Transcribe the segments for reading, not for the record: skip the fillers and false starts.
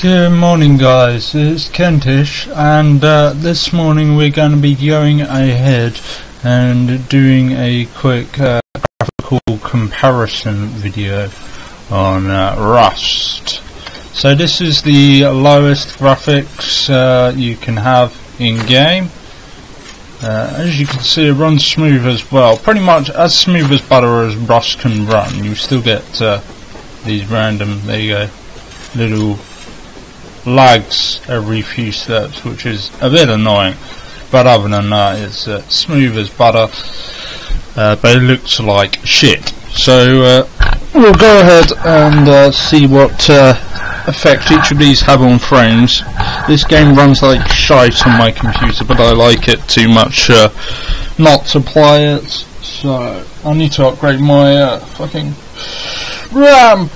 Good morning guys, it's Kentish, and this morning we're going to be going ahead and doing a quick graphical comparison video on Rust. So this is the lowest graphics you can have in game. As you can see, it runs smooth as well, pretty much as smooth as butter as Rust can run. You still get these random, there you go, little lags every few steps, which is a bit annoying, but other than that it's smooth as butter, but it looks like shit. So we'll go ahead and see what effect each of these have on frames. This game runs like shite on my computer, but I like it too much not to play it, so I need to upgrade my fucking RAM.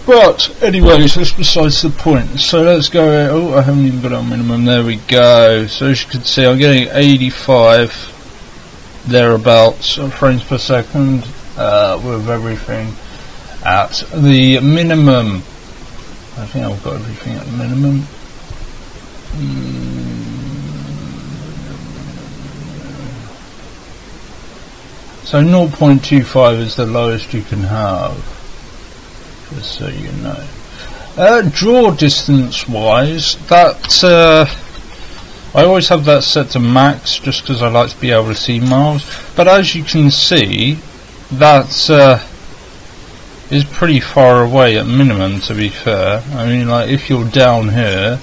But anyways, that's besides the point. So let's go. Oh, I haven't even got it on minimum. There we go. So as you can see, I'm getting 85 thereabouts frames per second with everything at the minimum. I think I've got everything at the minimum. So 0.25 is the lowest you can have. Just so you know. Draw distance wise, that I always have that set to max just because I like to be able to see miles, but as you can see that is pretty far away at minimum, to be fair. I mean, like, if you're down here,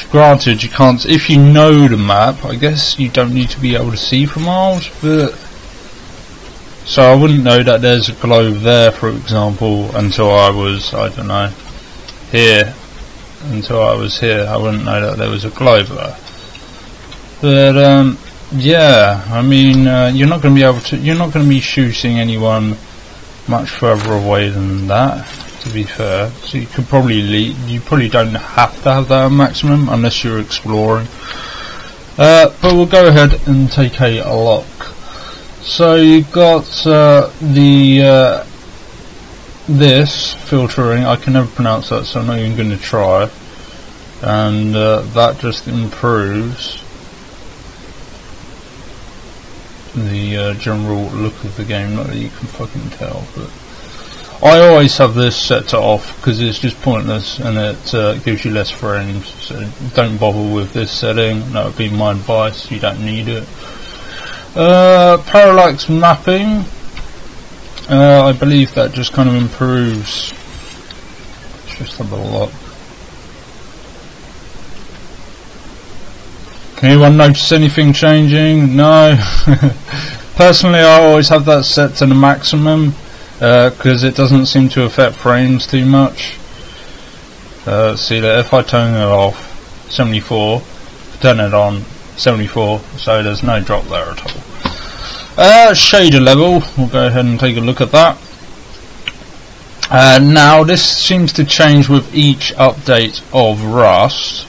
granted you can't, if you know the map I guess you don't need to be able to see for miles, but so I wouldn't know that there's a globe there, for example, until I was, I don't know, here. Until I was here, I wouldn't know that there was a globe there. But yeah, I mean, you're not going to be able to, you're not going to be shooting anyone much further away than that, to be fair. So you could probably you probably don't have to have that at maximum unless you're exploring. But we'll go ahead and take a look. So you've got this filtering, I can never pronounce that, so I'm not even going to try, and that just improves the general look of the game. Not that you can fucking tell, but I always have this set to off because it's just pointless and it gives you less frames, so don't bother with this setting. That would be my advice, you don't need it. Parallax mapping, I believe that just kind of improves. Let's just have a look. Can anyone notice anything changing? No. Personally, I always have that set to the maximum because it doesn't seem to affect frames too much. See that if I turn it off, 74, turn it on, 74, so there's no drop there at all. Shader level, we'll go ahead and take a look at that. Now this seems to change with each update of Rust,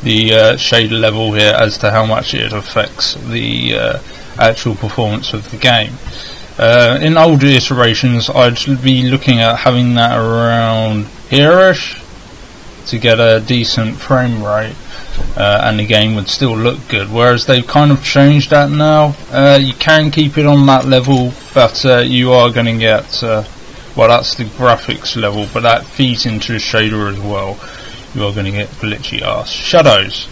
the shader level here, as to how much it affects the actual performance of the game. In older iterations I'd be looking at having that around here-ish to get a decent frame rate. And the game would still look good, whereas they've kind of changed that now. You can keep it on that level, but you are going to get, well, that's the graphics level, but that feeds into the shader as well. You are going to get glitchy ass shadows.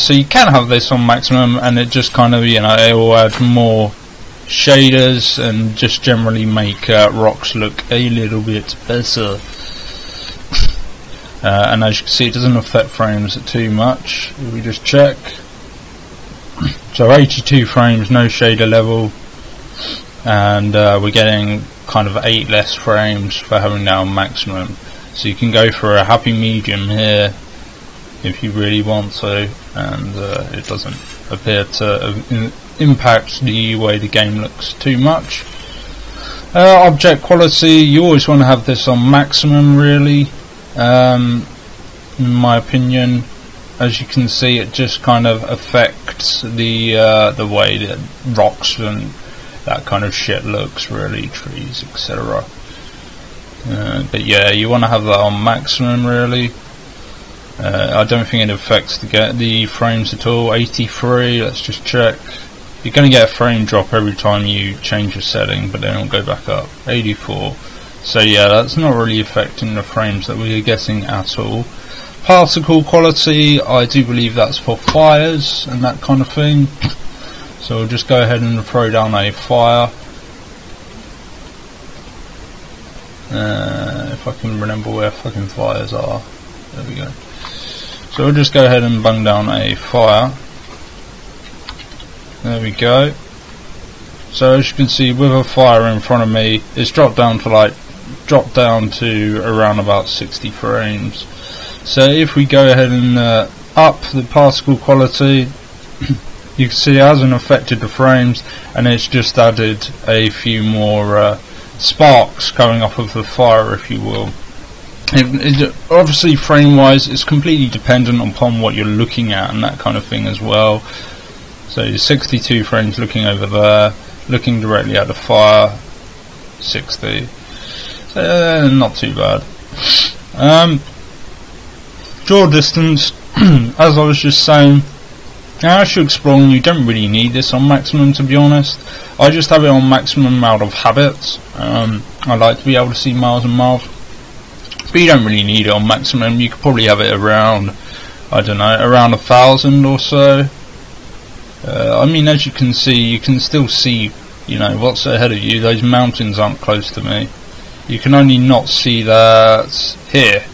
So you can have this on maximum, and it just kind of, you know, it will add more shaders and just generally make rocks look a little bit better. And as you can see, it doesn't affect frames too much. If we just check, so 82 frames, no shader level, and we're getting kind of 8 less frames for having that on maximum. So you can go for a happy medium here if you really want to, and it doesn't appear to impact the way the game looks too much. Object quality, you always want to have this on maximum, really. In my opinion, as you can see, it just kind of affects the way that rocks and that kind of shit looks, really, trees, etc. But yeah, you want to have that on maximum, really. I don't think it affects the frames at all. 83, let's just check. You're going to get a frame drop every time you change your setting, but then it'll go back up. 84. So yeah, that's not really affecting the frames that we are getting at all. Particle quality, I do believe that's for fires and that kind of thing. So we'll just go ahead and throw down a fire. If I can remember where fucking fires are. There we go. So we'll just go ahead and bung down a fire. There we go. So as you can see, with a fire in front of me, it's dropped down to around about 60 frames. So if we go ahead and up the particle quality, you can see it hasn't affected the frames, and it's just added a few more sparks coming off of the fire, if you will. Obviously, frame wise, it's completely dependent upon what you're looking at and that kind of thing as well. So 62 frames looking over there, looking directly at the fire, 60. So, not too bad. Draw distance, as I was just saying, as you're exploring, you don't really need this on maximum, to be honest. I just have it on maximum out of habit. I like to be able to see miles and miles, but you don't really need it on maximum. You could probably have it around, I don't know, around 1,000 or so. I mean, as you can see, you can still see, you know, what's ahead of you. Those mountains aren't close to me. You can only not see that here,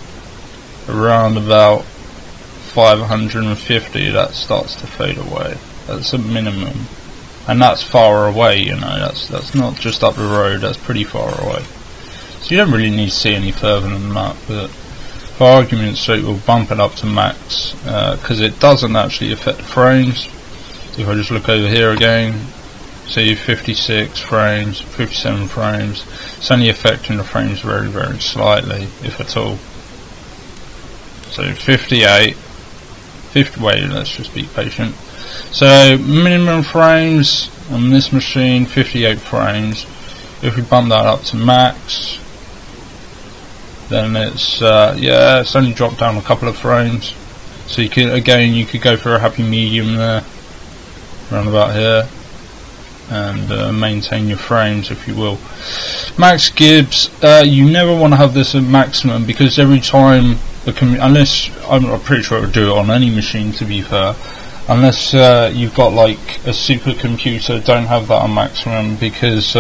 around about 550, that starts to fade away. That's a minimum, and that's far away, you know, that's not just up the road, that's pretty far away. So you don't really need to see any further than that, but for argument's sake we'll bump it up to max, because it doesn't actually affect the frames. If I just look over here again, see 56 frames, 57 frames, it's only affecting the frames very, very slightly, if at all. So 58, 50, wait, let's just be patient. So minimum frames on this machine, 58 frames. If we bump that up to max, then it's yeah, it's only dropped down a couple of frames. So you could go for a happy medium there, around about here, and maintain your frames, if you will. Max Gibbs, you never want to have this at maximum, because every time unless, I'm pretty sure it would do it on any machine, to be fair, unless you've got like a supercomputer, don't have that on maximum, because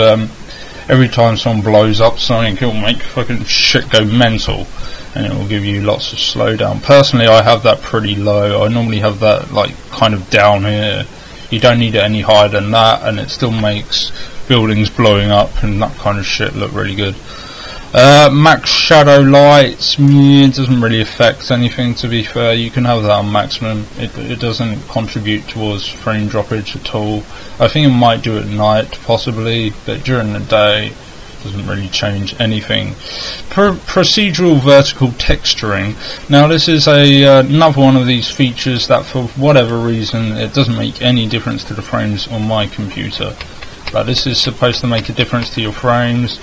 every time someone blows up something, it will make fucking shit go mental, and it will give you lots of slowdown. Personally, I have that pretty low. I normally have that like kind of down here. You don't need it any higher than that, and it still makes buildings blowing up and that kind of shit look really good. Max shadow lights, it doesn't really affect anything, to be fair. You can have that on maximum. It doesn't contribute towards frame droppage at all. I think it might do at night possibly, but during the day it doesn't really change anything. Procedural vertical texturing. Now this is another one of these features that for whatever reason it doesn't make any difference to the frames on my computer. But this is supposed to make a difference to your frames.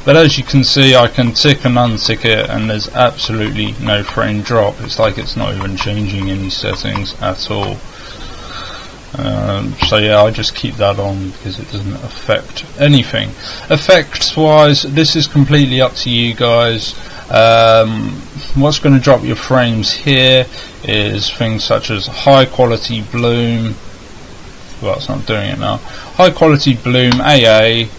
But as you can see, I can tick and untick it, and there's absolutely no frame drop. It's like it's not even changing any settings at all. So yeah, I just keep that on because it doesn't affect anything. Effects wise, this is completely up to you guys. What's going to drop your frames here is things such as high quality bloom. Well, it's not doing it now. High quality bloom, AA.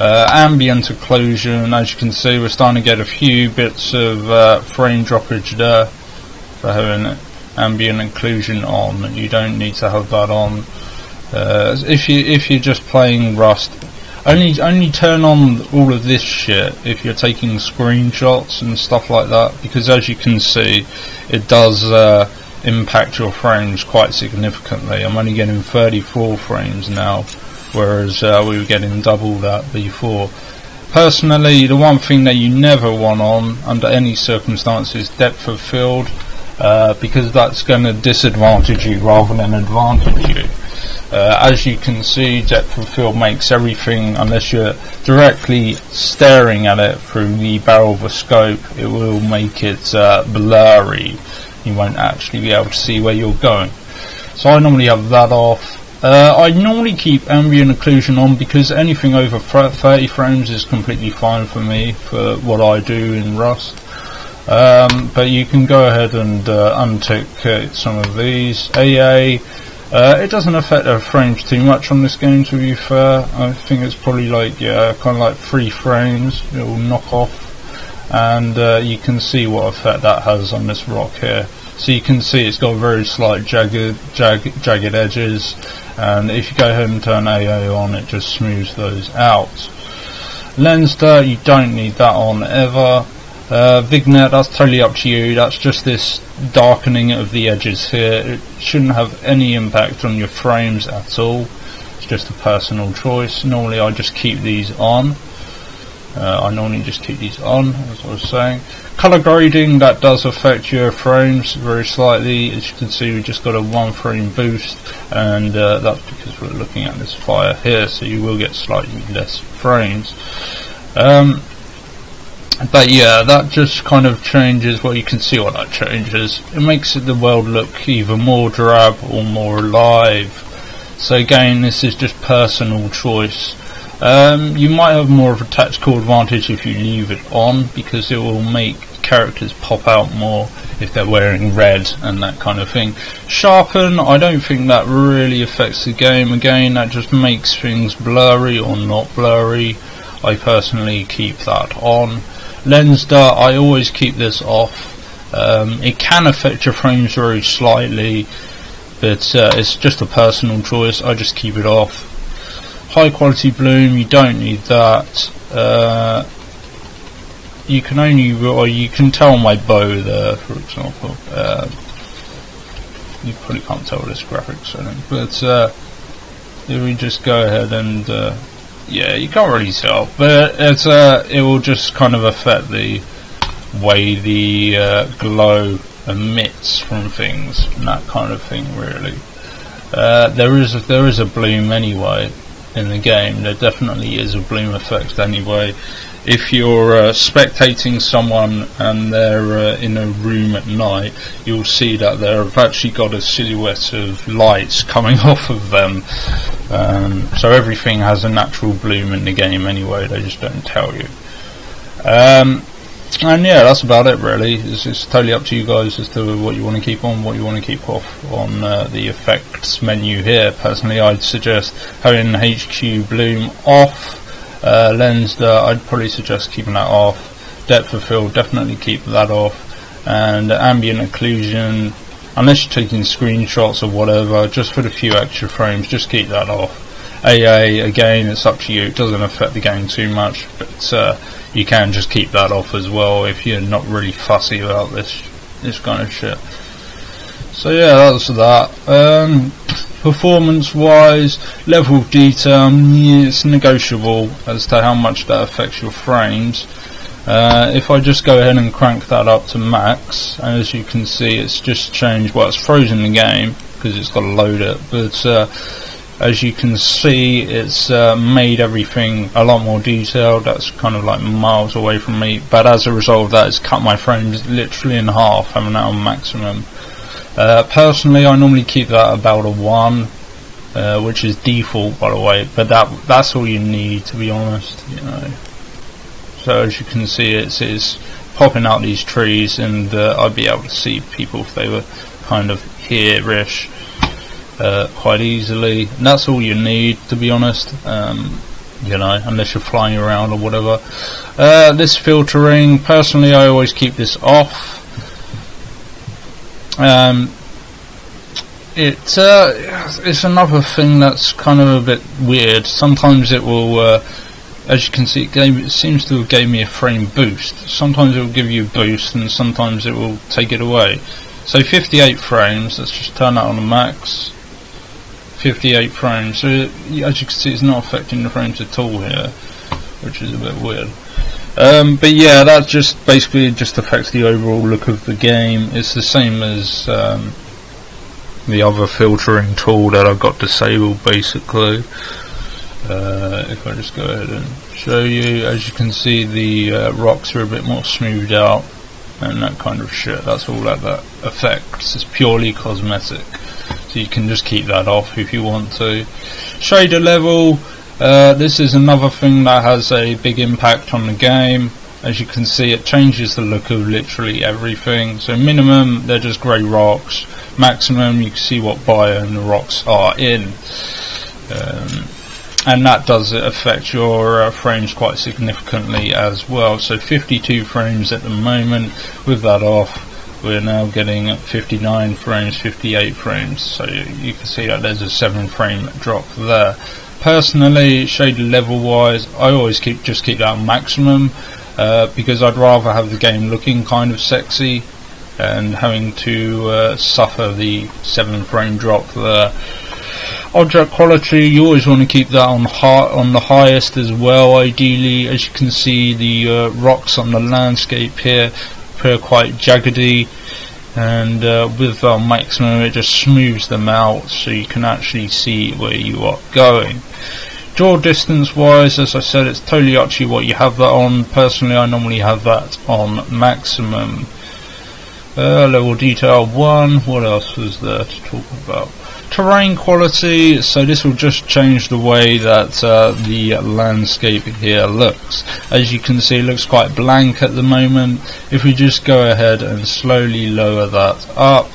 Ambient occlusion, as you can see, we're starting to get a few bits of frame droppage there for having ambient occlusion on. You don't need to have that on. If you're just playing Rust, only turn on all of this shit if you're taking screenshots and stuff like that, because as you can see, it does impact your frames quite significantly. I'm only getting 34 frames now, whereas we were getting double that before. Personally, the one thing that you never want on under any circumstances is depth of field, because that's going to disadvantage you rather than advantage you. As you can see, depth of field makes everything, unless you're directly staring at it through the barrel of a scope, it will make it blurry. you won't actually be able to see where you're going. So I normally have that off. I normally keep ambient occlusion on because anything over 30 frames is completely fine for me for what I do in Rust. But you can go ahead and untick some of these. AA, it doesn't affect the frames too much on this game, to be fair. I think it's probably like, yeah, kind of like 3 frames. It will knock off, and you can see what effect that has on this rock here. So you can see it's got very slight jagged edges, and if you go ahead and turn AA on, it just smooths those out. Lens dirt, you don't need that on ever. Vignette, that's totally up to you. That's just this darkening of the edges here. It shouldn't have any impact on your frames at all. It's just a personal choice. Normally I just keep these on. As I was saying. Color grading, that does affect your frames very slightly. As you can see, we just got a 1 frame boost, and that's because we're looking at this fire here, so you will get slightly less frames. But yeah, that just kind of changes. Well, you can see what that changes. It makes the world look either more drab or more alive. So again, this is just personal choice. You might have more of a tactical advantage if you leave it on, because it will make characters pop out more if they're wearing red and that kind of thing. Sharpen, I don't think that really affects the game. Again, that just makes things blurry or not blurry. I personally keep that on. Lens dirt, I always keep this off. It can affect your frames very slightly, but it's just a personal choice. I just keep it off. High quality bloom, you don't need that. You can only, or you can tell my bow there, for example. You probably can't tell this graphics, I think, but if we just go ahead and yeah, you can't really tell, but it's it will just kind of affect the way the glow emits from things and that kind of thing. Really, there is a bloom anyway in the game. There definitely is a bloom effect anyway. If you're spectating someone and they're in a room at night, you'll see that they've actually got a silhouette of lights coming off of them. So everything has a natural bloom in the game anyway, they just don't tell you. And yeah, that's about it really. It's totally up to you guys as to what you want to keep on, what you want to keep off on the effects menu here. Personally, I'd suggest having HQ bloom off. Lens dirt, I'd probably suggest keeping that off. Depth of field, definitely keep that off. And ambient occlusion, unless you're taking screenshots or whatever, just for the few extra frames, just keep that off. AA, again, it's up to you. It doesn't affect the game too much, but you can just keep that off as well if you're not really fussy about this kind of shit. So yeah, that's that. Performance wise, level of detail, it's negotiable as to how much that affects your frames. If I just go ahead and crank that up to max, and as you can see, it's just changed. Well, it's frozen the game because it's got to load it, but as you can see, it's made everything a lot more detailed. That's kind of like miles away from me, but as a result of that, it's cut my frames literally in half, having that on maximum. Personally, I normally keep that about a 1, which is default, by the way, but that's all you need, to be honest, you know. So as you can see, it's popping out these trees, and I'd be able to see people if they were kind of here-ish quite easily, and that's all you need, to be honest, you know, unless you're flying around or whatever. This filtering, personally, I always keep this off. It's another thing that's kind of a bit weird. Sometimes it will, as you can see, it seems to have gave me a frame boost. Sometimes it will give you a boost, and sometimes it will take it away. So 58 frames, let's just turn that on the max. 58 frames, so as you can see, it's not affecting the frames at all here, which is a bit weird. But yeah, that just basically just affects the overall look of the game. It's the same as the other filtering tool that I've got disabled, basically. If I just go ahead and show you, as you can see, the rocks are a bit more smoothed out. and that kind of shit. That's all that affects. It's purely cosmetic, so you can just keep that off if you want to. Shader level, this is another thing that has a big impact on the game. As you can see, it changes the look of literally everything. So minimum, they're just grey rocks. Maximum, you can see what biome the rocks are in. And that does affect your frames quite significantly as well. So 52 frames at the moment. With that off, we're now getting 59 frames, 58 frames. So you can see that there's a 7 frame drop there. Personally, shader level wise, I always keep that on maximum, because I'd rather have the game looking kind of sexy and having to suffer the 7 frame drop there. Object quality, you always want to keep that on the highest as well, ideally. As you can see, the rocks on the landscape here appear quite jaggedy, and with maximum it just smooths them out so you can actually see where you are going. Draw distance wise, as I said, it's totally up to you what you have that on. Personally, I normally have that on maximum. Level detail 1, what else was there to talk about? Terrain quality, so this will just change the way that the landscape here looks. As you can see, it looks quite blank at the moment. If we just go ahead and slowly lower that up,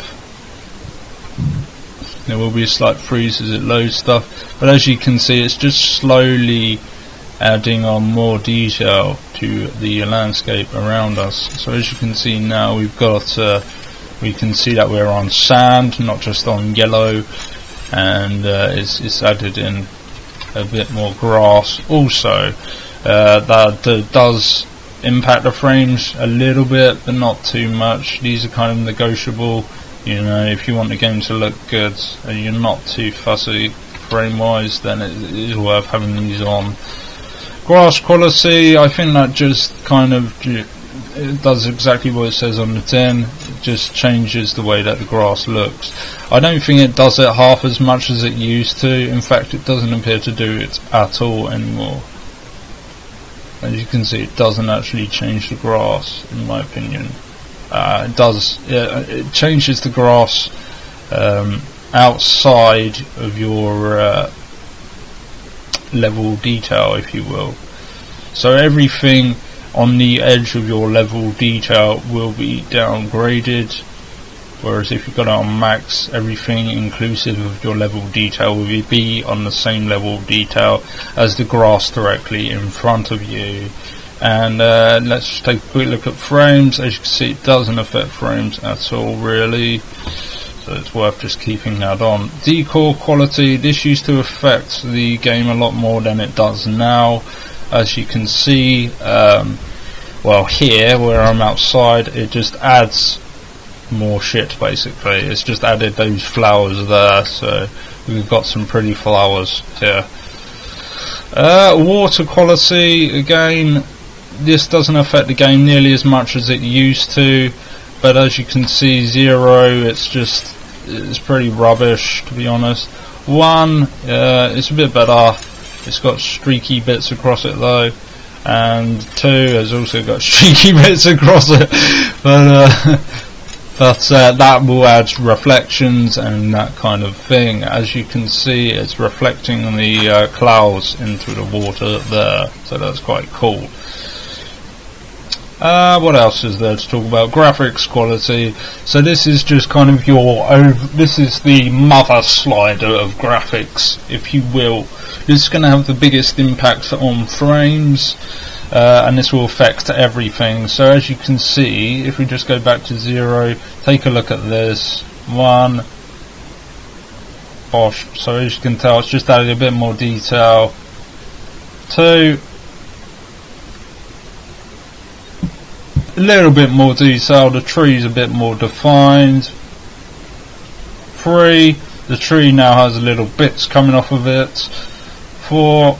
there will be a slight freeze as it loads stuff, but as you can see, it's just slowly adding on more detail to the landscape around us. So as you can see now, we've got we can see that we're on sand, not just on yellow, and it's added in a bit more grass also. That does impact the frames a little bit, but not too much. These are kind of negotiable, you know. If you want the game to look good and you're not too fussy frame wise, then it is worth having these on. Grass quality, I think that just kind of it does exactly what it says on the tin. It just changes the way that the grass looks. I don't think it does it half as much as it used to. In fact, it doesn't appear to do it at all anymore. As you can see, it doesn't actually change the grass, in my opinion. It changes the grass outside of your level detail, if you will. So everything on the edge of your level detail will be downgraded, whereas if you've got it on max, everything inclusive of your level detail will be on the same level detail as the grass directly in front of you. And let's just take a quick look at frames. As you can see, it doesn't affect frames at all really, so it's worth just keeping that on. Decor quality, this used to affect the game a lot more than it does now. As you can see, well, here where I'm outside, it just adds more shit basically. It's just added those flowers there, so we've got some pretty flowers here. Water quality, again, this doesn't affect the game nearly as much as it used to, but as you can see, 0, it's pretty rubbish, to be honest. 1, it's a bit better. It's got streaky bits across it though, and 2 has also got streaky bits across it, but that will add reflections and that kind of thing. As you can see, it's reflecting the clouds into the water there, so that's quite cool. What else is there to talk about? Graphics quality. So this is just kind of this is the mother slider of graphics, if you will. This is going to have the biggest impact on frames, and this will affect everything. So as you can see, if we just go back to 0, take a look at this. 1, bosh. So as you can tell, it's just added a bit more detail. 2, a little bit more detail, the tree's a bit more defined. 3, the tree now has little bits coming off of it. 4,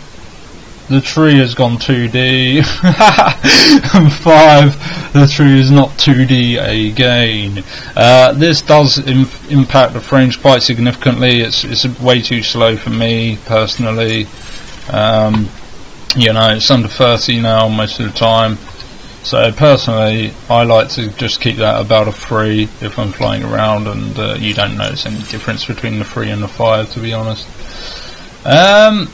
the tree has gone 2D. And 5, the tree is not 2D again. This does impact the frames quite significantly. It's way too slow for me personally. You know, it's under 30 now most of the time. So personally, I like to just keep that about a 3 if I'm flying around, and you don't notice any difference between the 3 and the 5, to be honest. And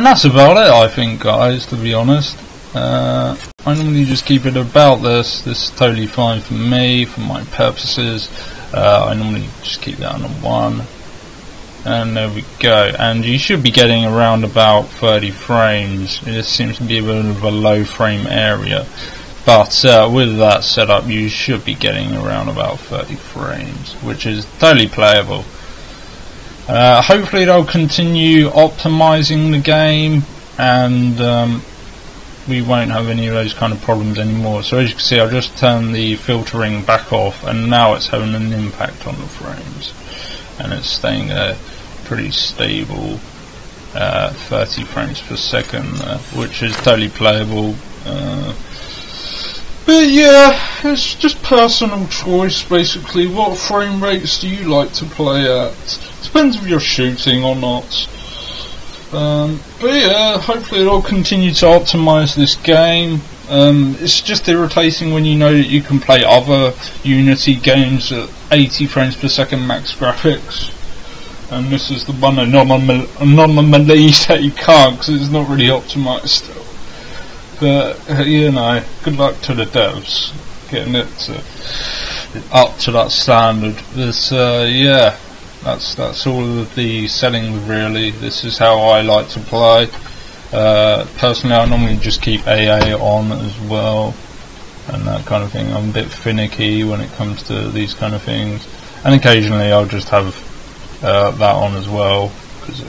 that's about it, I think, guys, to be honest. I normally just keep it about this. This is totally fine for me, for my purposes. I normally just keep that on a 1. And there we go. And you should be getting around about 30 frames. It seems to be a bit of a low frame area. But with that setup, you should be getting around about 30 frames, which is totally playable. Hopefully they'll continue optimizing the game, and we won't have any of those kind of problems anymore. So as you can see, I've just turned the filtering back off, and now it's having an impact on the frames, and it's staying there pretty stable, 30 frames per second, which is totally playable. But yeah, it's just personal choice basically. What frame rates do you like to play at? Depends if you're shooting or not. But yeah, hopefully it'll continue to optimize this game. It's just irritating when you know that you can play other Unity games at 80 frames per second max graphics, and this is the one anomaly that you can't, because it's not really optimized still. But you know, good luck to the devs getting it up to that standard. This yeah, that's all of the settings really. This is how I like to play. Personally, I normally just keep AA on as well, and that kind of thing. I'm a bit finicky when it comes to these kind of things, and occasionally I'll just have that on as well, because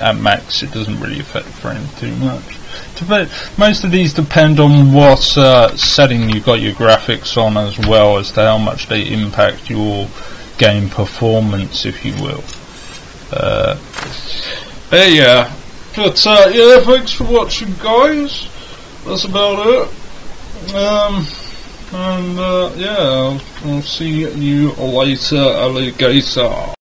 at max it doesn't really affect the frame too much. But most of these depend on what setting you've got your graphics on, as well as to how much they impact your game performance, if you will. Yeah. But yeah, thanks for watching, guys. That's about it. And yeah, I'll see you later, alligator.